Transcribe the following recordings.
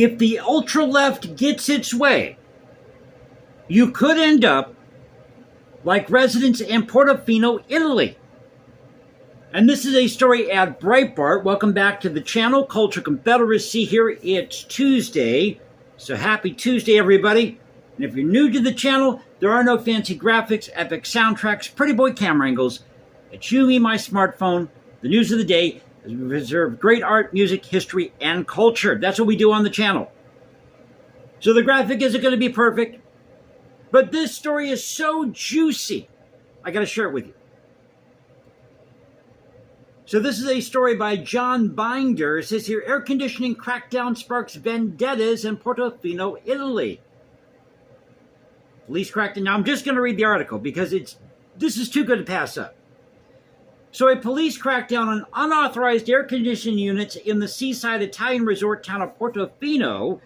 if the ultra-left gets its way, you could end up like residents in Portofino, Italy. And this is a story at Breitbart. Welcome back to the channel, Culture Confederacy here. It's Tuesday, so happy Tuesday, everybody. And if you're new to the channel, there are no fancy graphics, epic soundtracks, pretty boy camera angles. It's you, me, my smartphone, the news of the day, as we preserve great art, music, history, and culture. That's what we do on the channel. So the graphic isn't going to be perfect, but this story is so juicy, I got to share it with you. So this is a story by John Binder. It says here, air conditioning crackdown sparks vendettas in Portofino, Italy. Police crackdown. Now I'm just going to read the article because this is too good to pass up. So a police crackdown on unauthorized air conditioning units in the seaside Italian resort town of Portofino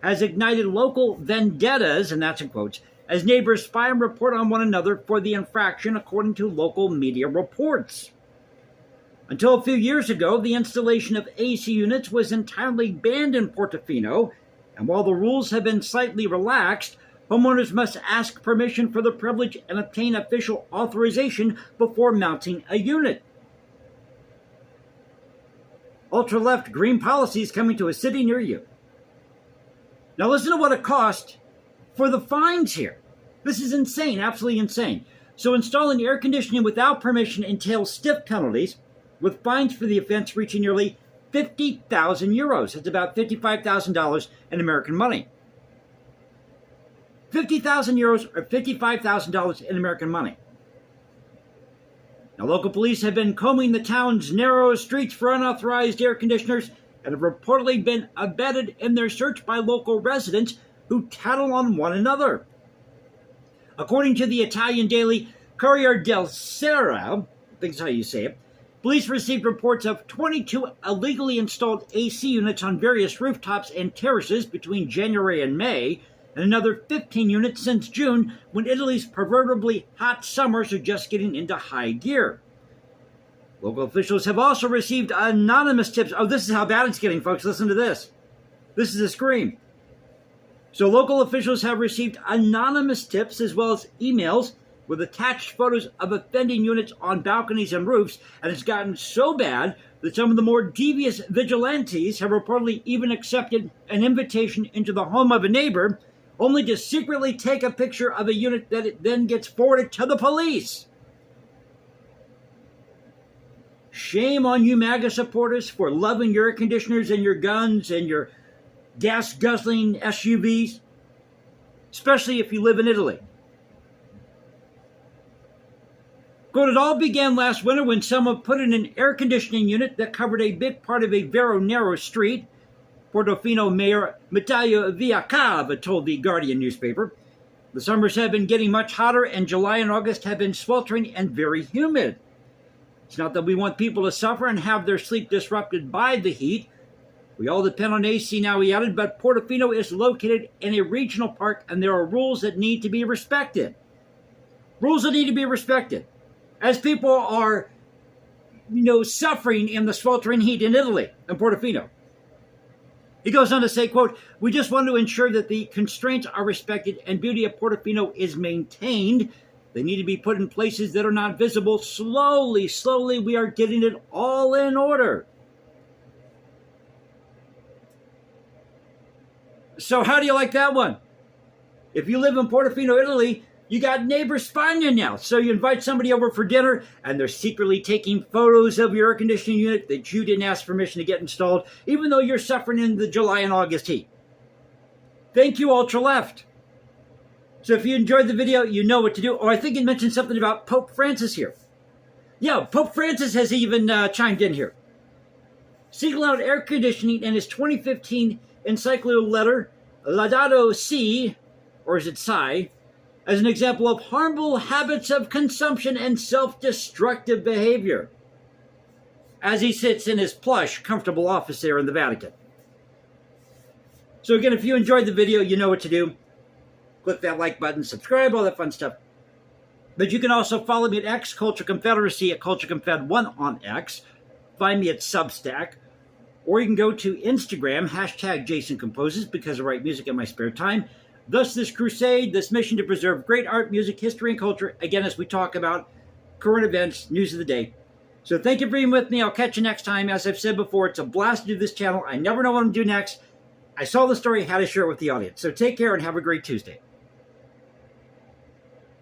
has ignited local vendettas, and that's in quotes, as neighbors spy and report on one another for the infraction, according to local media reports. Until a few years ago, the installation of AC units was entirely banned in Portofino, and while the rules have been slightly relaxed, homeowners must ask permission for the privilege and obtain official authorization before mounting a unit. Ultra-left green policies coming to a city near you. Now listen to what it cost for the fines here. This is insane, absolutely insane. So installing air conditioning without permission entails stiff penalties, with fines for the offense reaching nearly 50,000 euros. That's about $55,000 in American money. 50,000 euros or $55,000 in American money. Now, local police have been combing the town's narrow streets for unauthorized air conditioners and have reportedly been abetted in their search by local residents who tattle on one another. According to the Italian daily Corriere della Sera, I think that's how you say it, police received reports of 22 illegally installed AC units on various rooftops and terraces between January and May, and another 15 units since June, when Italy's proverbially hot summers are just getting into high gear. Local officials have also received anonymous tips. Oh, this is how bad it's getting, folks. Listen to this. This is a scream. So local officials have received anonymous tips as well as emails with attached photos of offending units on balconies and roofs, and it's gotten so bad that some of the more devious vigilantes have reportedly even accepted an invitation into the home of a neighbor, only to secretly take a picture of a unit that it then gets forwarded to the police. Shame on you MAGA supporters for loving your air conditioners and your guns and your gas-guzzling SUVs, especially if you live in Italy. Quote, it all began last winter when someone put in an air conditioning unit that covered a big part of a very narrow street, Portofino Mayor Matteo Viacava told the Guardian newspaper. The summers have been getting much hotter, and July and August have been sweltering and very humid. It's not that we want people to suffer and have their sleep disrupted by the heat. We all depend on AC now, he added, but Portofino is located in a regional park, and there are rules that need to be respected. Rules that need to be respected. As people are, suffering in the sweltering heat in Italy, in Portofino. He goes on to say, quote, we just want to ensure that the constraints are respected and beauty of Portofino is maintained. They need to be put in places that are not visible. Slowly, we are getting it all in order. So how do you like that one? If you live in Portofino, Italy, you got neighbors spying you now. So you invite somebody over for dinner, and they're secretly taking photos of your air conditioning unit that you didn't ask permission to get installed, even though you're suffering in the July and August heat. Thank you, ultra-left. So if you enjoyed the video, you know what to do. Oh, I think you mentioned something about Pope Francis here. Yeah, Pope Francis has even chimed in here. Singling out air conditioning in his 2015 encyclical letter, Laudato Si, or is it Si, as an example of harmful habits of consumption and self-destructive behavior, as he sits in his plush, comfortable office there in the Vatican. So again, if you enjoyed the video, you know what to do. Click that like button, subscribe, all that fun stuff. But you can also follow me at X, Culture Confederacy, at CultureConfed1 on X. Find me at Substack. or you can go to Instagram, hashtag Jason Composes, because I write music in my spare time. Thus, this crusade, this mission to preserve great art, music, history, and culture, again, as we talk about current events, news of the day. So thank you for being with me. I'll catch you next time. As I've said before, it's a blast to do this channel. I never know what I'm going to do next. I saw the story, had to share it with the audience. So take care and have a great Tuesday.